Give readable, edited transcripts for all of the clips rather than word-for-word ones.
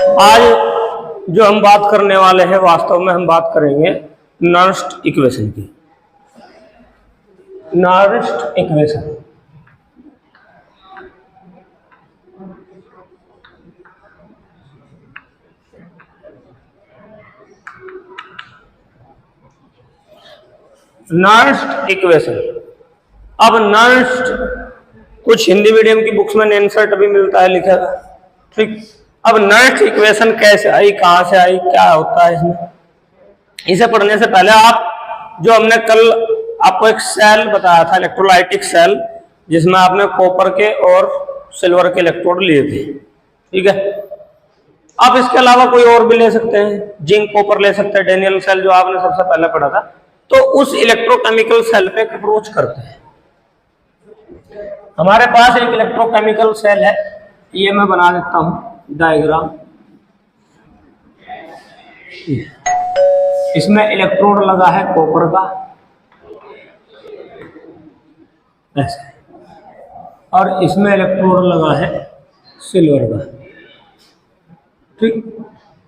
आज जो हम बात करने वाले हैं वास्तव में हम बात करेंगे नर्स्ट इक्वेशन की। Nernst equation Nernst equation. अब नर्स्ट कुछ हिंदी मीडियम की बुक्स में नेनसर्ट भी मिलता है लिखा, ठीक। अब नर्स्ट इक्वेशन कैसे आई, कहां से आई, क्या होता है इसमें, इसे पढ़ने से पहले आप जो हमने कल आपको एक सेल बताया था, इलेक्ट्रोलाइटिक सेल, जिसमें आपने कॉपर के और सिल्वर के इलेक्ट्रोड लिए थे, ठीक है। आप इसके अलावा कोई और भी ले सकते हैं, जिंक कॉपर ले सकते हैं, डेनियल सेल जो आपने सबसे पहले पढ़ा था। तो उस इलेक्ट्रोकेमिकल सेल पे एक अप्रोच करते हैं। हमारे पास एक इलेक्ट्रोकेमिकल सेल है, ये मैं बना देता हूं डायग्राम। इसमें इलेक्ट्रोड लगा है कॉपर का ऐसे, और इसमें इलेक्ट्रोड लगा है सिल्वर का, ठीक।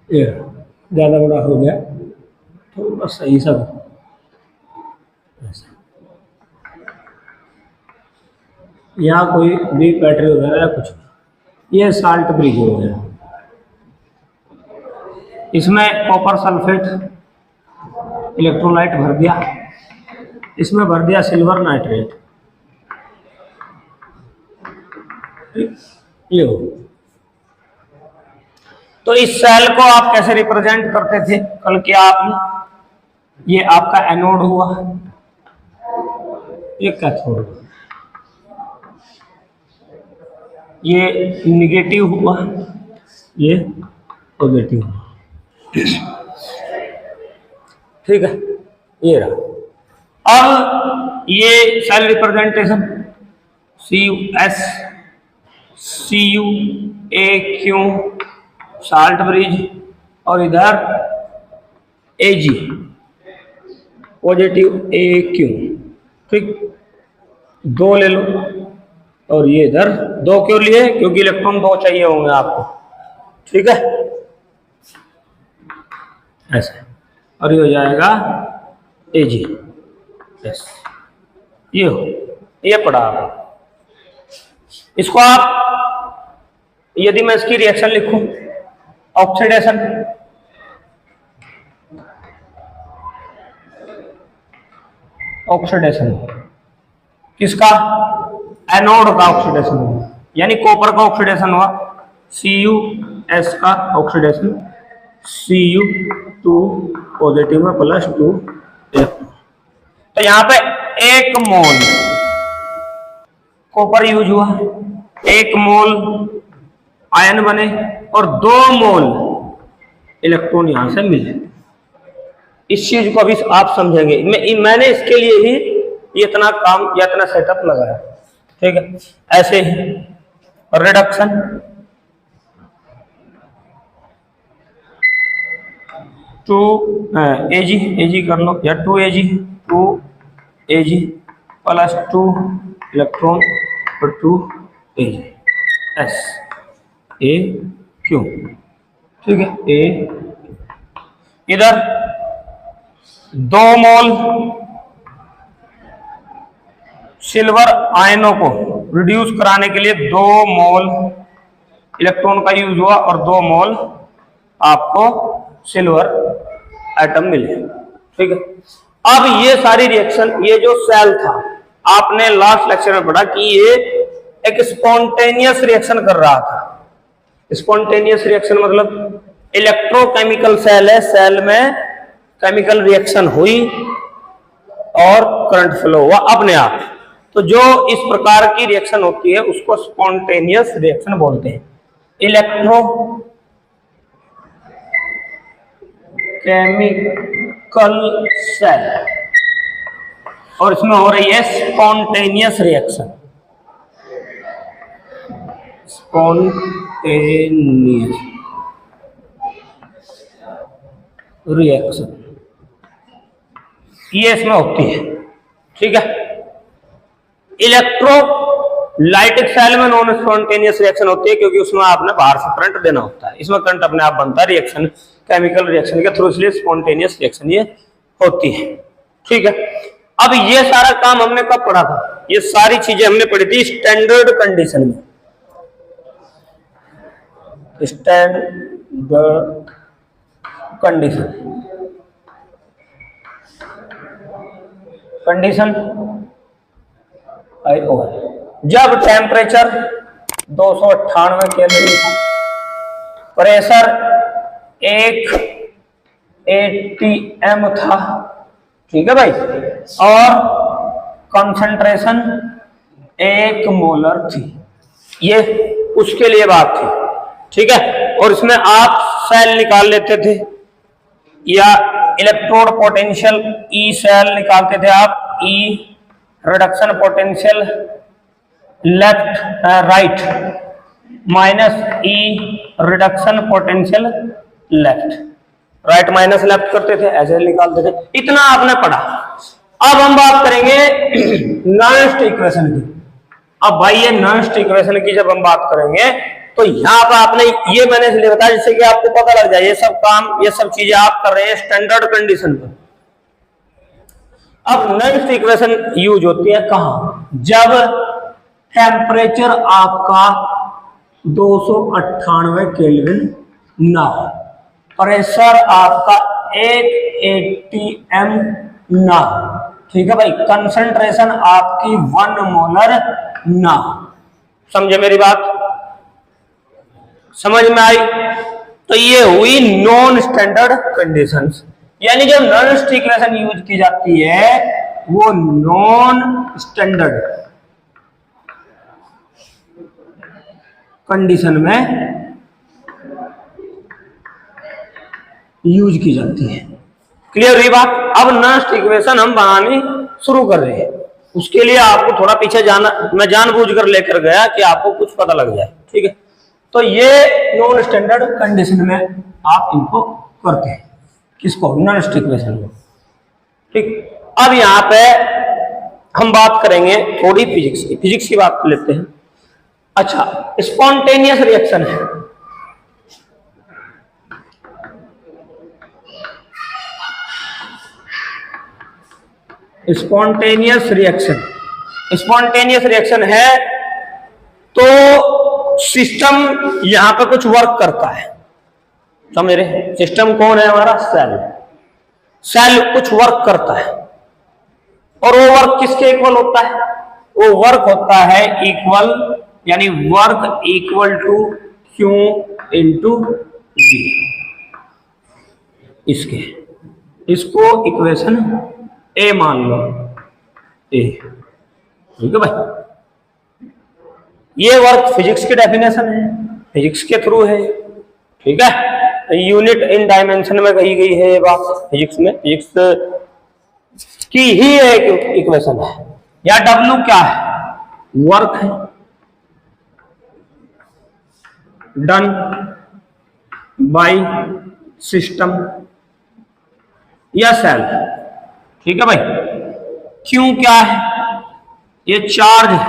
ये ज्यादा बड़ा हो गया तो बस सही सब ऐसे। यहाँ कोई भी बैटरी वगैरह या कुछ, ये साल्ट ब्रिज हो गया। इसमें कॉपर सल्फेट इलेक्ट्रोलाइट भर दिया, इसमें भर दिया सिल्वर नाइट्रेट, ये हो। तो इस सेल को आप कैसे रिप्रेजेंट करते थे कल क्या आपने, ये आपका एनोड हुआ, ये कैथोड हुआ, ये निगेटिव हुआ, ये पॉजिटिव हुआ, ठीक है। ये रहा। अब ये cell representation CU AQ salt bridge, और इधर AG पॉजिटिव AQ, ठीक। दो ले लो, और ये इधर दो क्यों लिए, क्योंकि इलेक्ट्रॉन दो चाहिए होंगे आपको, ठीक है, ऐसे। और ये हो जाएगा AG, यस। ये हो, ये पढ़ा आप। इसको आप, यदि मैं इसकी रिएक्शन लिखूं, ऑक्सीडेशन, ऑक्सीडेशन किसका, एनोड का ऑक्सीडेशन हुआ, यानी कॉपर का ऑक्सीडेशन हुआ, CuS का ऑक्सीडेशन, Cu2 पॉजिटिव में +2 इलेक्ट्रॉन। तो यहां पे 1 मोल कॉपर यूज हुआ, 1 मोल आयन बने, और 2 मोल इलेक्ट्रॉन यहां से मिले। इस चीज को अभी आप समझेंगे। मैंने इसके लिए ही ये इतना काम या इतना सेटअप लगाया, ठीक है। ऐसे ही रिडक्शन, टू AG कर लो, या 2AG +2 इलेक्ट्रॉन और 2AG SAQ, ठीक है। A इधर 2 मोल सिल्वर आयनों को रिड्यूस कराने के लिए 2 मोल इलेक्ट्रॉन का यूज हुआ, और 2 मोल आपको सिल्वर एटम मिले, ठीक है। अब ये सारी रिएक्शन, ये जो सेल था आपने लास्ट लेक्चर में पढ़ा कि ये एक स्पॉन्टेनियस रिएक्शन कर रहा था। स्पॉन्टेनियस रिएक्शन मतलब इलेक्ट्रोकेमिकल सेल है, सेल में केमिकल रिएक्शन हुई और करंट फ्लो हुआ अपने आप। तो जो इस प्रकार की रिएक्शन होती है उसको स्पॉन्टेनियस रिएक्शन बोलते हैं। इलेक्ट्रो केमिकल सेल, और इसमें हो रही है स्पॉन्टेनियस रिएक्शन, स्पॉन्टेनियस रिएक्शन ये इसमें होती है, ठीक है। इलेक्ट्रो लाइटिक सेल में नॉन स्पॉन्टेनियस रिएक्शन होती है क्योंकि उसमें आपने बाहर से करंट देना होता है, इसमें करंट अपने आप बनता है रिएक्शन केमिकल रिएक्शन के थ्रू, इसलिए स्पॉन्टेनियस रिएक्शन ये होती है। ठीक है, अब ये सारा काम हमने कब पढ़ा था? ये सारी चीजें हमने पढ़ी थी स्टैंडर्ड कंडीशन में। स्टैंडर्ड कंडीशन IO, जब टेम्परेचर 298 केल्विन, प्रेशर 1 atm था, ठीक है भाई, और कंसंट्रेशन 1 मोलर थी, ये उसके लिए बात थी। ठीक है, और इसमें आप सेल निकाल लेते थे या इलेक्ट्रोड पोटेंशियल ई सेल निकालते थे आप, E reduction potential left right minus E reduction potential left, right minus left करते थे, ऐसे निकालते थे। इतना आपने पढ़ा। अब हम बात करेंगे नॉन इक्वेशन की। अब भाई ये नॉन इक्वेशन की जब हम बात करेंगे तो यहाँ पर आपने ये मैंने इसलिए बताया जिससे कि आपको पता लग जाए ये सब काम, ये सब चीजें आप कर रहे हैं स्टैंडर्ड कंडीशन पर। अब नॉन इक्वेशन यूज होती है कहाँ? जब टेम्परेचर आपका 298 केल्विन ना हो, प्रेशर आपका 1 atm ना हो, ठीक है भाई, कंसंट्रेशन आपकी 1 मोलर ना हो। समझे मेरी बात? समझ में आई? तो ये हुई नॉन स्टैंडर्ड कंडीशंस, यानी जो नॉन इक्वेशन यूज की जाती है वो नॉन स्टैंडर्ड कंडीशन में यूज की जाती है। क्लियर हुई बात? अब नॉन इक्वेशन हम बनानी शुरू कर रहे हैं, उसके लिए आपको थोड़ा पीछे जाना, मैं जानबूझकर लेकर गया कि आपको कुछ पता लग जाए। ठीक है, तो ये नॉन स्टैंडर्ड कंडीशन में आप इनको करते हैं, किसको? नॉन इक्वेशन को। ठीक, अब यहां पे हम बात करेंगे थोड़ी फिजिक्स की, फिजिक्स की बात लेते हैं। अच्छा, स्पॉन्टेनियस रिएक्शन है, स्पॉन्टेनियस रिएक्शन है तो सिस्टम यहां पे कुछ वर्क करता है। समझ रहे? सिस्टम कौन है हमारा? सेल कुछ वर्क करता है, और वो वर्क किसके इक्वल होता है? वो वर्क होता है इक्वल, यानी work equal to Q into V। इसको इक्वेशन ए मान लो, ए। ठीक है भाई, ये वर्क फिजिक्स की डेफिनेशन है, फिजिक्स के थ्रू है। ठीक है, यूनिट इन डायमेंशन में कही गई है ये बात, फिजिक्स में, फिजिक्स की ही एक इक्वेशन है। या W क्या है? वर्क है डन बाय सिस्टम या सेल। ठीक है भाई, Q क्या है? ये चार्ज है।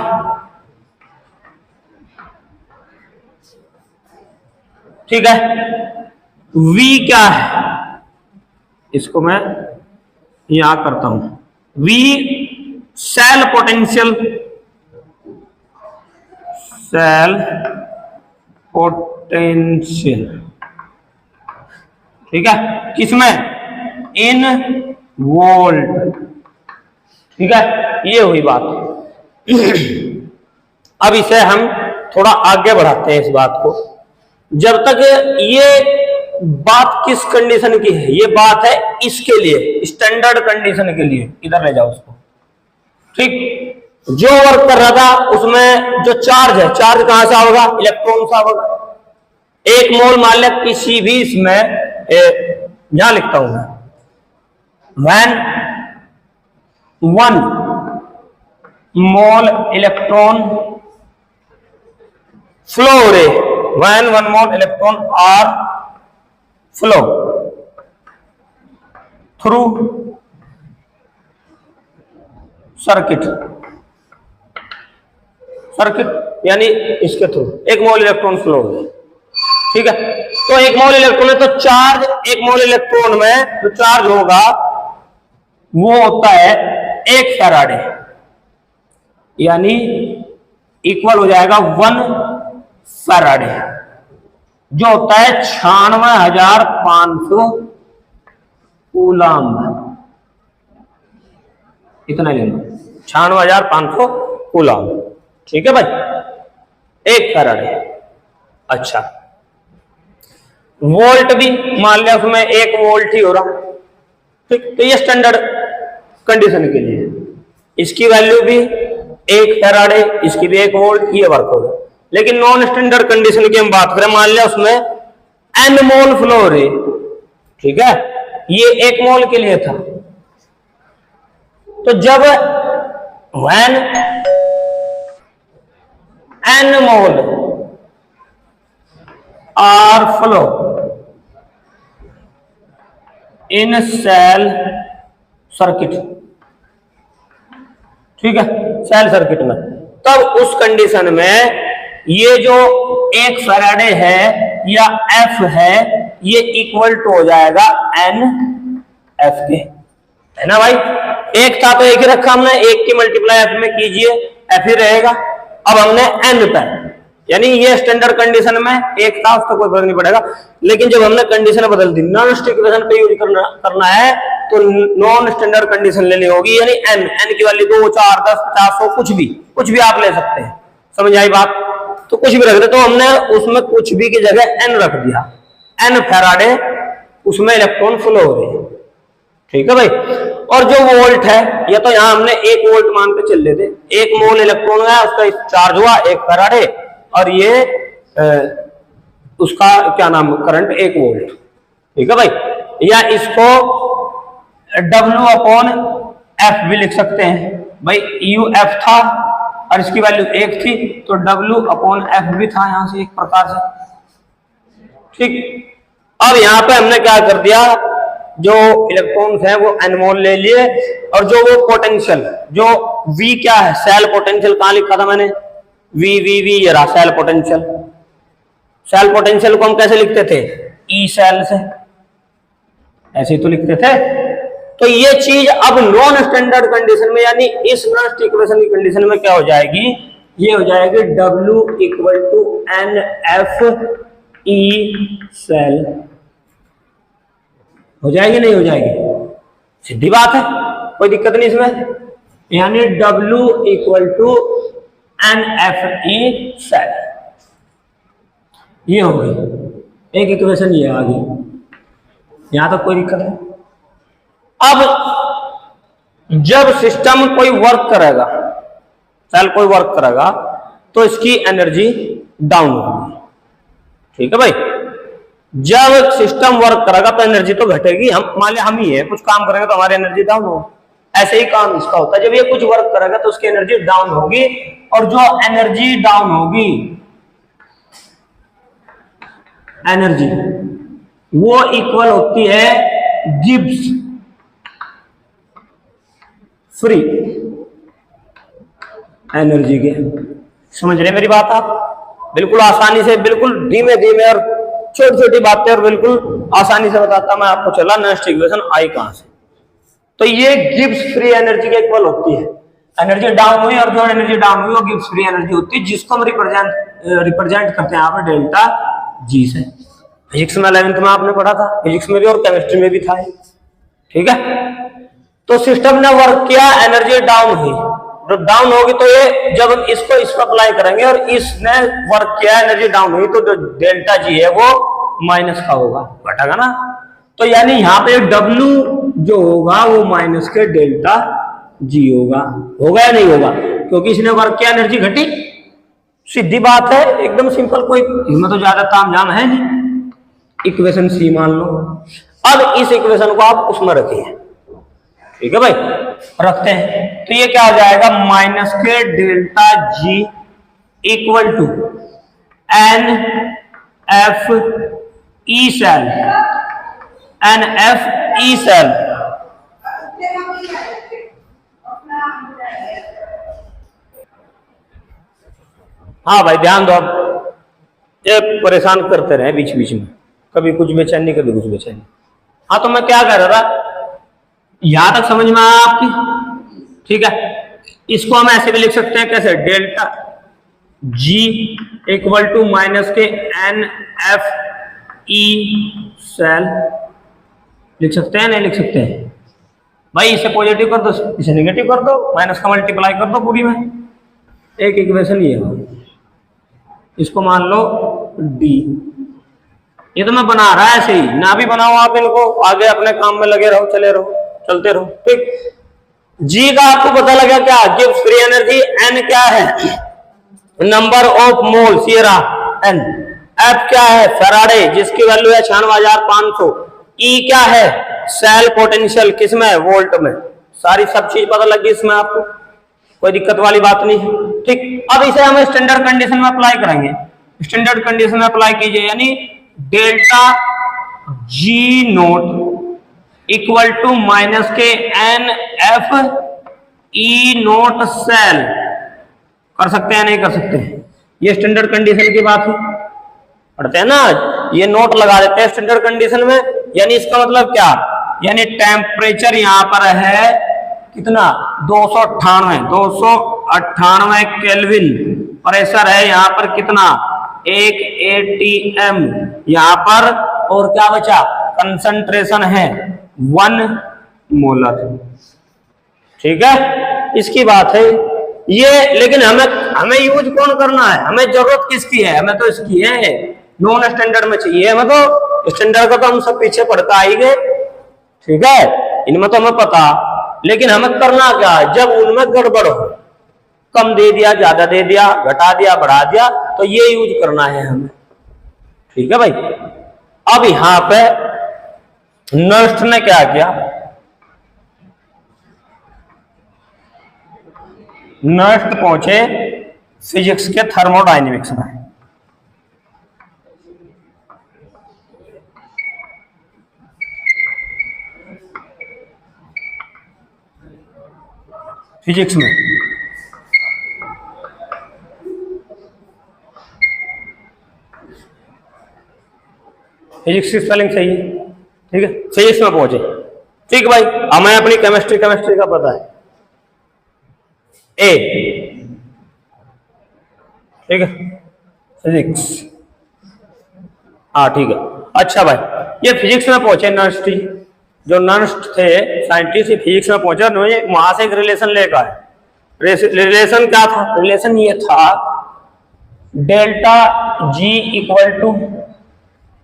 ठीक है, V क्या है? इसको मैं यहां करता हूं, V सेल पोटेंशियल, ठीक है, किसमें? इन वोल्ट। ठीक है, ये हुई बात। अब इसे हम थोड़ा आगे बढ़ाते हैं इस बात को। जब तक ये बात किस कंडीशन की है? ये बात है इसके लिए, स्टैंडर्ड कंडीशन के लिए। इधर ले जाओ उसको। ठीक, जो वर्क कर रहा था उसमें जो चार्ज है, चार्ज कहां से होगा? इलेक्ट्रॉन से होगा। 1 मोल मान लिया किसी भी इसमें, यहां लिखता हूं मैं, when 1 मोल इलेक्ट्रॉन फ्लो हो रहे, when 1 mole electron are flow through circuit, circuit यानी इसके थ्रू 1 मोल इलेक्ट्रॉन फ्लो हो, ठीक है। तो 1 मोल इलेक्ट्रॉन है तो चार्ज 1 मोल इलेक्ट्रॉन में जो चार्ज होगा वो होता है 1 फैराडे, यानी इक्वल हो जाएगा 1 फैराडे, जो होता है 96,500 कूलम। इतना लेना, 96,500 कूलम, ठीक है भाई, 1 फैराडे। अच्छा, वोल्ट भी मान लिया उसमें 1 वोल्ट ही हो रहा, ठीक। तो ये स्टैंडर्ड कंडीशन के लिए, इसकी वैल्यू भी 1 फैराडे, इसकी भी 1 वोल्ट, ये वर्क होगा। लेकिन नॉन स्टैंडर्ड कंडीशन की हम बात करें, मान लिया उसमें n मोल फ्लो हो रही, ठीक है, ये 1 मोल के लिए था। तो जब when n mole are flow in cell circuit, ठीक है, सेल सर्किट में, तब उस कंडीशन में ये जो 1 फैराडे है या F है, ये इक्वल टू हो जाएगा n F के, है ना भाई। एक था तो एक ही रखा हमने, 1 की मल्टीप्लाई F में कीजिए, F ही रहेगा। अब हमने n पे, यानी ये स्टैंडर्ड कंडीशन में 1 था, उसका कोई फर्क नहीं पड़ेगा। लेकिन जब हमने कंडीशन बदल दी, नॉन स्टैंडर्ड इक्वेशन पे यूज करना है, तो नॉन स्टैंडर्ड कंडीशन लेनी होगी, यानी n की वैल्यू 2, 4, 10, 50, 100, कुछ भी आप ले सकते हैं, समझ आई बात। तो कुछ भी रख दे, तो हमने उसमें कुछ भी की जगह n रख दिया, n फैराडे उसमें इलेक्ट्रॉन फ्लो हो रहे हैं, ठीक है भाई। और जो वोल्ट है, या तो यहां हमने 1 वोल्ट मान के चल लेते, 1 मोल इलेक्ट्रॉन है, उसका चार्ज हुआ 1 फैराडे, और ये उसका क्या नाम, करंट 1 वोल्ट, ठीक है भाई। या इसको W/F भी लिख सकते हैं भाई, UF था और इसकी वैल्यू 1 थी, तो W/F भी था यहां से एक प्रकार से, ठीक। अब यहां पे हमने क्या कर दिया, जो इलेक्ट्रॉन्स हैं वो n मोल ले लिए, और जो वो पोटेंशियल, जो V क्या है, सेल पोटेंशियल, कहां लिखा था मैंने, V ये रहा सेल पोटेंशियल। सेल पोटेंशियल को हम कैसे लिखते थे, E सेल से, ऐसे ही तो लिखते थे। तो ये चीज अब नॉन स्टैंडर्ड कंडीशन में, यानी इस नॉन स्टैंडर्ड इक्वेशन की कंडीशन में क्या हो जाएगी, ये हो जाएगी W=NFE सेल, हो जाएगी नहीं हो जाएगी, सीधी बात है, कोई दिक्कत नहीं इसमें। यानी W=NFE सेल, ये होगी एक इक्वेशन, ये आ गई, यहां तक कोई दिक्कत है। अब जब सिस्टम कोई वर्क करेगा, सेल कोई वर्क करेगा, तो इसकी एनर्जी डाउन होगी, ठीक है भाई। जब सिस्टम वर्क करेगा तो एनर्जी तो घटेगी, हम मान लिया हम ही है, कुछ काम करेंगे तो हमारी एनर्जी डाउन होगी, ऐसे ही काम इसका होता है। जब ये कुछ वर्क करेगा तो उसकी एनर्जी डाउन होगी, और जो एनर्जी डाउन होगी, एनर्जी वो इक्वल होती है गिब्स फ्री एनर्जी के। समझ रहे मेरी बात आप, बिल्कुल आसानी से, बिल्कुल धीमे धीमे और छोटी छोटी बातें, और बिल्कुल आसानी से बताता मैं आपको चला नेक्स्ट इक्वेशन आई कहां से। तो ये गिब्स फ्री एनर्जी के इक्वल होती है, एनर्जी डाउन हुई और जो एनर्जी डाउन हुई वो गिब्स फ्री एनर्जी होती है, जिसको हम रिप्रेजेंट करते हैं यहाँ पर डेल्टा जी से। फिजिक्स में 11th में आपने पढ़ा था, फिजिक्स में भी और केमिस्ट्री में भी था, ठीक है। तो सिस्टम ने वर्क किया, एनर्जी डाउन हुई, जब डाउन होगी तो ये, जब इसको इस पर अप्लाई करेंगे और इसने वर्क किया, एनर्जी डाउन हुई, तो जो डेल्टा जी है वो माइनस का होगा, घटेगा ना। तो यानी यहाँ पे W जो होगा वो माइनस के डेल्टा जी होगा या नहीं होगा, क्योंकि इसने वर्क किया, एनर्जी घटी, सीधी बात है, एकदम सिंपल, कोई इसमें तो ज्यादा तामझाम है नहीं। इक्वेशन सी मान लो। अब इस इक्वेशन को आप उसमें रखिए, ठीक है भाई, रखते हैं। तो ये क्या हो जाएगा, माइनस के delta G equal to NFE cell, NFE cell हाँ भाई ध्यान दो, अब ये परेशान करते रहे बीच बीच में, कभी कुछ बेचैनी कभी कुछ बेचैनी। हाँ तो मैं क्या कह रहा था, यहां तक समझ में आया आपकी? ठीक है, इसको हम ऐसे भी लिख सकते हैं, कैसे, delta G equal to minus के एन एफ ई सेल, लिख सकते हैं नहीं लिख सकते हैं भाई? इसे पॉजिटिव कर दो, इसे नेगेटिव कर दो, माइनस का मल्टीप्लाई कर दो पूरी में, एक इक्वेशन ये है। इसको मान लो डी, ये तो मैं बना रहा है ऐसे ही, ना भी बनाओ आप इनको, आगे अपने काम में लगे रहो, चले रहो, चलते रहो। ठीक, जी का आपको पता लगा क्या, गिव्स फ्री एनर्जी, एन क्या है, नंबर ऑफ मोल्स ये रहा एन, एफ क्या है, फैराडे जिसकी वैल्यू है 96,500, ई क्या है, सेल पोटेंशियल किसमें, वोल्ट में। सारी सब चीज पता लगी इसमें आपको, कोई दिक्कत वाली बात नहीं है। ठीक, अब इसे हम स्टैंडर्ड कंडीशन में अप्लाई करेंगे। स्टैंडर्ड कंडीशन में अप्लाई कीजिए, यानी delta G naught equal to minus के N F E naught cell, कर सकते हैं नहीं कर सकते हैं? ये स्टैंडर्ड कंडीशन की बात है, पढ़ते हैं ना, ये नोट लगा देते हैं स्टैंडर्ड कंडीशन में। यानी इसका मतलब क्या, यानी टेम्परेचर यहां पर है कितना, 298 केल्विन, प्रेशर है यहां पर कितना, 1 atm यहां पर, और क्या बचा, कंसंट्रेशन है 1 मोलर। ठीक है, इसकी बात है ये। लेकिन हमें यूज कौन करना है, हमें जरूरत किसकी है, हमें तो इसकी है, नॉन स्टैंडर्ड में चाहिए हमें, तो स्टैंडर्ड का तो हम सब पीछे पढ़ता ही गए। ठीक है, इनमें तो हमें पता, लेकिन हमें करना क्या है, जब उनमें गड़बड़ हो, कम दे दिया, ज्यादा दे दिया, घटा दिया, बढ़ा दिया, तो ये यूज करना है हमें। ठीक है भाई, अब यहां पे नर्स्ट ने क्या किया, नर्स्ट पहुंचे फिजिक्स के थर्मोडायनेमिक्स में। फिजिक्स में फिजिक्स की स्पेलिंग सही है, ठीक है, फिजिक्स में पहुंचे। ठीक है भाई, हमें अपनी केमिस्ट्री का पता है, ए, ठीक है, फिजिक्स, हाँ ठीक है। अच्छा भाई, ये फिजिक्स में पहुंचे नर्स्ट, जो नर्स्ट थे साइंटिस्ट फिजिक्स में पहुंचे, वहां से एक रिलेशन लेकर आए। रिलेशन क्या था, रिलेशन ये था, delta G equal to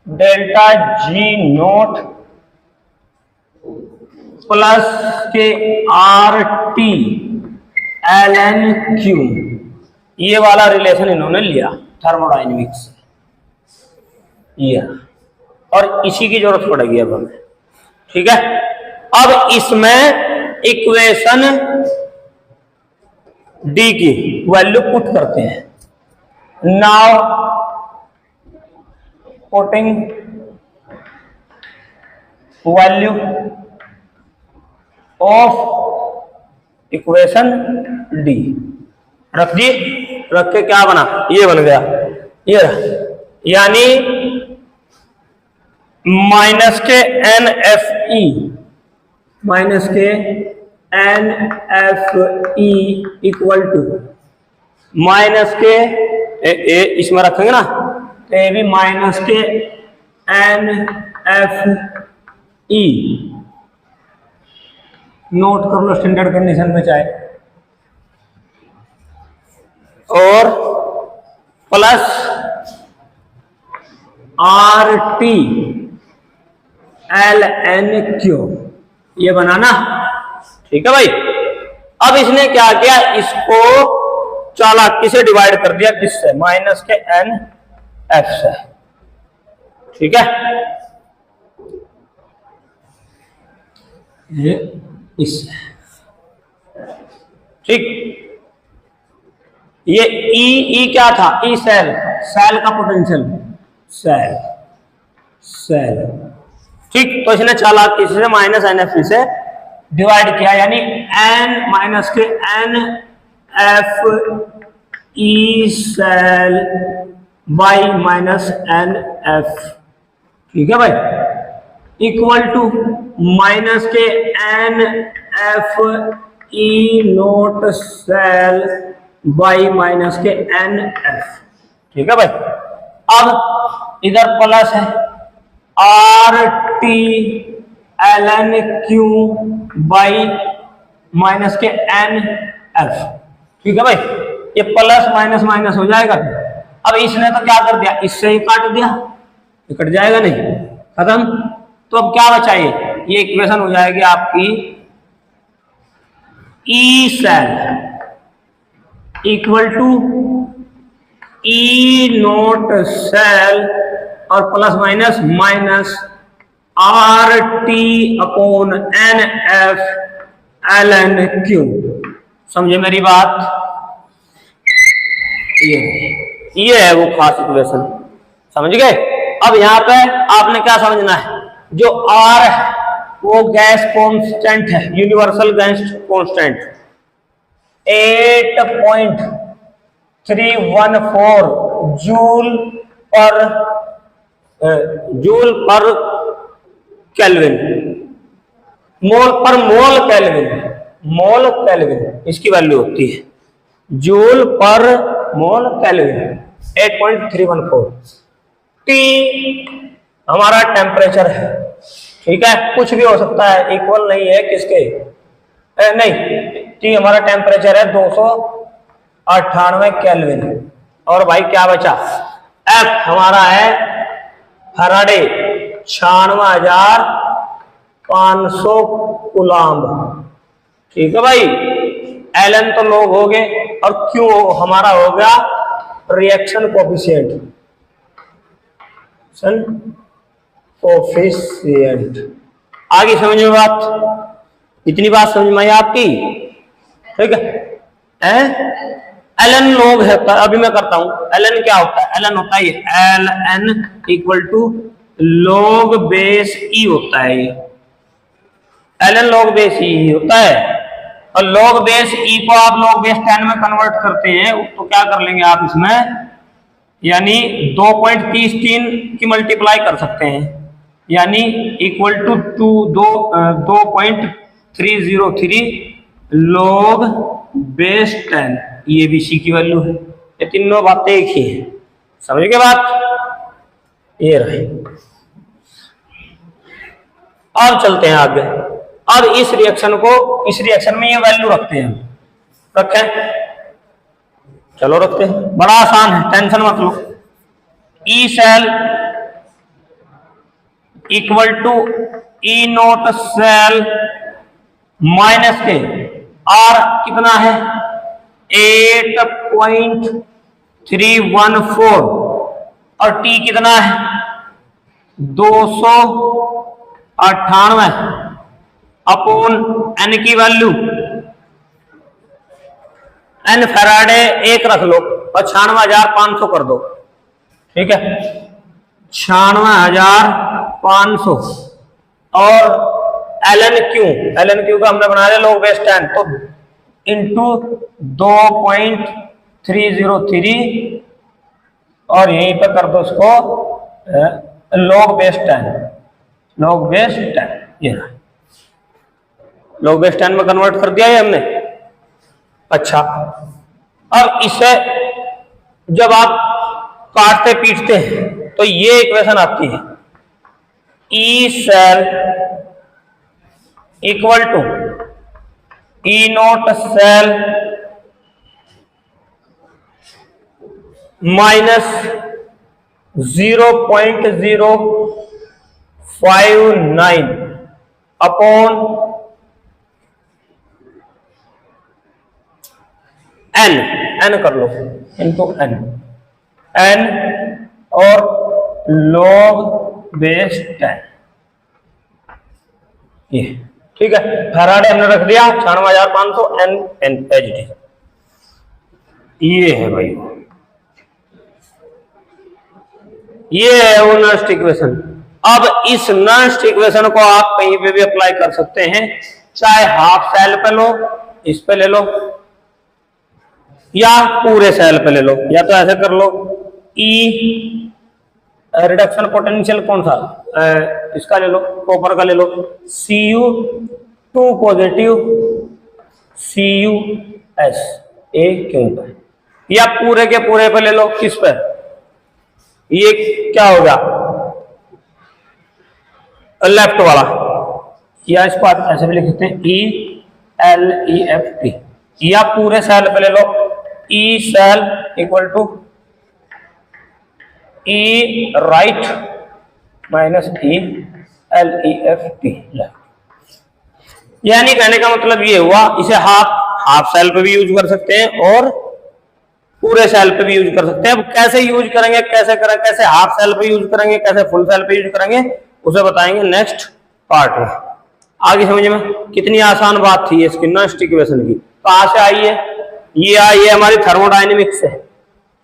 delta G naught plus के R T L N Q, ये वाला रिलेशन इन्होंने लिया थर्मोडायनेमिक्स से, ये, और इसी की जरूरत पड़ेगी अब हमें। ठीक है, अब इसमें इक्वेशन डी की वैल्यू पुट करते हैं। Now putting value of equation D, रख दिए, रख के क्या बना, ये बन गया, ये यानी माइनस के एन एफ ई, माइनस के N F E equal to minus के इसमें रखेंगे ना, तो ये भी माइनस के एन एफ ई, नोट कर लो स्टैंडर्ड कंडीशन में चाहे, और plus R T L N Q, ये बनाना। ठीक है भाई, अब इसने क्या किया, इसको चालाकी से डिवाइड कर दिया, किससे, माइनस के एन एफ से। ठीक है, ये इससे, ठीक, ये ई क्या था, ई सेल, सेल का पोटेंशियल, सेल सेल। ठीक, तो इसने चालाकी से माइनस एन एफ से डिवाइड किया, यानी एन माइनस के N F E cell by minus N F, ठीक है भाई, इक्वल टू माइनस के N F E naught cell by minus के एन एफ, ठीक है भाई। अब इधर प्लस है R T L N Q by minus के एन एफ, ठीक है भाई। ये प्लस माइनस माइनस हो जाएगा। अब इसने तो क्या कर दिया, इससे ही काट दिया, ये कट जाएगा नहीं, खत्म। तो अब क्या बचा, ये इक्वेशन हो जाएगी आपकी E cell equal to E naught cell और plus minus minus R T upon n F L N Q. समझे मेरी बात? ये है वो खास इक्वेशन, समझ गए? अब यहां पे आपने क्या समझना है, जो आर है वो गैस कांस्टेंट है, यूनिवर्सल गैस कांस्टेंट 8.314 जूल पर केल्विन, मोल केल्विन इसकी वैल्यू होती है, जूल पर मोल केल्विन 8.314। टी हमारा टेम्परेचर है, ठीक है, कुछ भी हो सकता है, इक्वल नहीं है किसके, नहीं, टी हमारा टेम्परेचर है 298 केल्विन। और भाई क्या बचा, एफ हमारा है फैराडे 96,500 कूलम्ब, ठीक है भाई। एलन तो लोग हो गए और क्यू हमारा हो गया रिएक्शन कोफिशिएंट। आगे समझ में बात, इतनी बात समझ में आई आपकी, ठीक है। एलन लोग है, अभी मैं करता हूं। एलन क्या होता है, एलन होता है L N equal to log base E होता है, ये एलन लॉग बेस ई होता है। और लॉग बेस ई को आप लॉग बेस 10 में कन्वर्ट करते हैं तो क्या कर लेंगे आप इसमें, यानी 2.33 की मल्टीप्लाई कर सकते हैं, यानी इक्वल टू 2.303 लॉग बेस 10, ये भी सी की वैल्यू है। ये तीनों बातें एक ही है, समझ गए बात? ये रहे। अब चलते हैं आगे। अब इस रिएक्शन में ये वैल्यू रखते हैं, रखें, चलो रखते हैं, बड़ा आसान है, टेंशन मत लो। E cell equal to E naught cell minus के आर कितना है 8.314 और टी कितना है 298 अपॉन एन की वैल्यू, एन फैराडे 1 रख लो और 96,500 कर दो, ठीक है, 96,500 और एलन क्यू का हमने बना लिया लॉग बेस 10, तो इंटू 2.303 और यहीं पर कर दो उसको लॉग बेस 10, ये लॉग बेस 10 में कन्वर्ट कर दिया है हमने। अच्छा, अब इसे जब आप काटते पीटते हैं तो ये इक्वेशन आती है, E cell equal to E naught cell minus 0.059 upon N कर लो इनटू एन और लॉग बेस 10, ये ठीक है। फैराडे हमने रख दिया 96,500 एन एच डी, ये है भाई, ये है वो नॉस्ट इक्वेशन। अब इस नॉस्ट इक्वेशन को आप कहीं पे भी अप्लाई कर सकते हैं, चाहे हाफ सेल पे लो, इस पे ले लो, या पूरे सेल पे ले लो, या तो ऐसे कर लो ई रिडक्शन पोटेंशियल कौन सा इसका ले लो, कॉपर का ले लो, Cu2 पॉजिटिव CuS ए क्यों पे, या पूरे के पूरे पे ले लो, किस पे, ये क्या होगा लेफ्ट वाला, या इस पर ऐसे भी लिख सकते हैं ELEFT, या पूरे सेल पे ले लो E cell equal to E right minus ELEFT। यानी कहने का मतलब ये हुआ, इसे हाफ सेल पे भी यूज कर सकते हैं और पूरे सेल पे भी यूज कर सकते हैं। अब कैसे यूज करेंगे, कैसे हाफ सेल पे यूज करेंगे, कैसे फुल सेल पे यूज करेंगे, उसे बताएंगे नेक्स्ट पार्ट में। आगे समझ में, कितनी आसान बात थी इसकी नॉन इक्वेशन की। कहां से आई है, ये आई है हमारी थर्मोडायनेमिक्स से।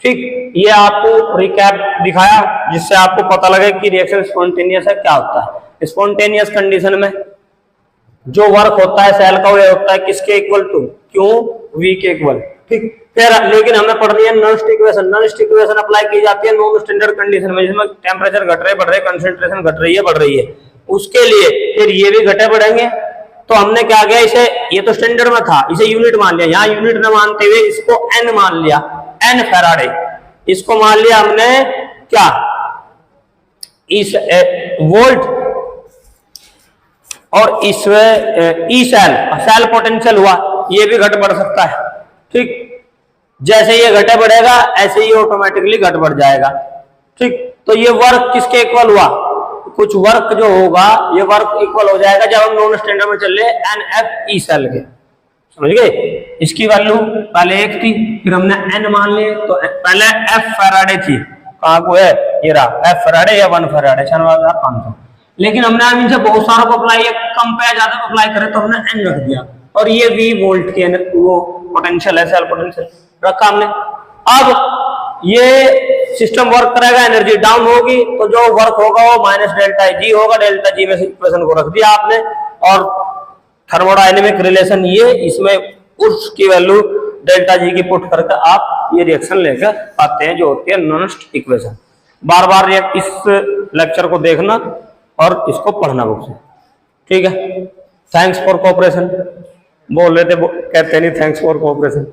ठीक, ये आपको रिकैप दिखाया जिससे आपको पता लगे कि रिएक्शन स्पॉन्टेनियस है क्या होता है। स्पॉन्टेनियस कंडीशन में जो वर्क होता है सेल का, वो होता है किसके इक्वल टू, क्यों, V के इक्वल। ठीक, फिर लेकिन हमें पढ़नी है non equation. Non equation apply की जाती है नॉन स्टैंडर्ड कंडीशन में, जिसमें टेम्परेचर घट रहे बढ़ रहे, कंसंट्रेशन घट रही है बढ़ रही है, उसके लिए फिर ये भी घटे बढ़ेंगे। तो हमने क्या किया, इसे, ये तो स्टैंडर्ड में था, इसे यूनिट मान लिया, यहाँ यूनिट न मानते हुए इसको N मान लिया, N फैराडे, इसको मान लिया हमने क्या, इस वोल्ट, और इसमें ई सेल पोटेंशियल हुआ, ये भी घट बढ़ सकता है। ठीक, जैसे ये घटे बढ़ेगा ऐसे ही ऑटोमेटिकली घट बढ़ जाएगा। ठीक, तो ये वर्क किसके इक्वल हुआ, कुछ वर्क जो होगा ये वर्क इक्वल हो जाएगा जब हम नॉन स्टैंडर्ड में चल रहे NF ई सेल के, समझ गए। इसकी वैल्यू पहले 1 थी, फिर हमने N मान लिए, तो पहले F फैराडे थी, कहाँ को है, ये रहा F फैराडे या 1 फैराडे 500। लेकिन हमने इनसे बहुत सारा को अप्लाई, कम पे ज्यादा अप्लाई करे तो हमने N रख दिया, और ये V वोल्ट के वो पोटेंशियल है, सेल पोटेंशियल रखा हमने। अब ये सिस्टम वर्क करेगा, एनर्जी डाउन होगी तो जो वर्क होगा वो माइनस डेल्टा जी होगा, डेल्टा जी में इक्वेशन को रख दिया आपने, और थर्मोडायनेमिक रिलेशन ये, इसमें उसकी वैल्यू डेल्टा जी की पुट करके आप ये रिएक्शन लेकर आते हैं जो होती है नॉनस्ट इक्वेशन। बार बार इस लेक्चर को देखना और इसको पढ़ना बुक से, ठीक है। थैंक्स फॉर कोऑपरेशन, बोल रहे थे कहते नहीं थैंक्स फॉर कोऑपरेशन।